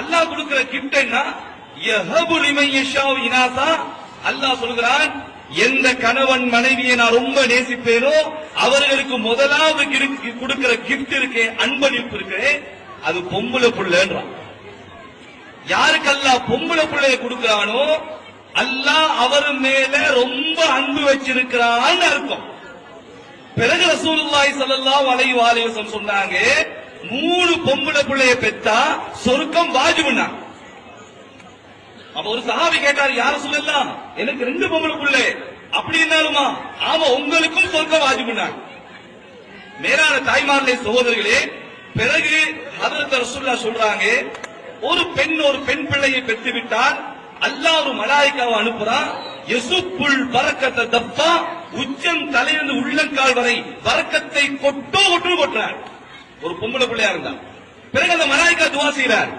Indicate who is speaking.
Speaker 1: அல்லாஹ் கொடுக்கிற கிஃப்ட் என்ன? யஹபு லிமன் யஷாஉ இனாசா. அல்லாஹ் சொல்கிறான், எந்த கணவன் மனைவியை நான் ரொம்ப நேசிப்பேனோ அவர்களுக்கு முதலாவது கொடுக்கிற கிஃப்ட் இருக்கே, அன்பளிப்பு இருக்கே, அது பொம்பளை புள்ளன்றான். யாருக்கு அல்லாஹ் பொம்பளை புள்ளைய கொடுக்கிறானோ அல்லாஹ் அவர் மேல ரொம்ப அன்பு வச்சிருக்கிறான்னு அர்த்தம். பிறகு ரசூலுல்லாஹி ஸல்லல்லாஹு அலைஹி வஸல்லம் சொன்னாங்க, 3 பொம்பளை பிள்ளைய பெத்தா சொர்க்கம் வாஜிபுன்னா. அப்ப ஒரு சஹாபி கேட்டாரு, யார சொல்லலாம், எனக்கு 2 பொம்பளை பிள்ளை அப்படி இருந்தாலுமா? ஆமா, உங்களுக்கும் சொர்க்கம் வாஜிபுன்னா. மேலான தாய்மார்களே, சகோதரர்களே, பிறகு ஹதரத் ரசூலுல்லாஹ் சொல்றாங்க, ஒரு பெண் பிள்ளையை பெற்றுவிட்டால் அல்லாஹ் ஒரு மலாயிக்காவை அனுப்புறான். யசுப்புல் பரக்கத்த தப்பா, உச்சம் தலையிலிருந்து உள்ளங்கால் வரை பரக்கத்தை கொட்டுன்னு கொட்டுறான். ஒரு பொம்பளை பிள்ளையா இருந்தா பிறகு அந்த மலாயிக்கா துவா செய்றார்,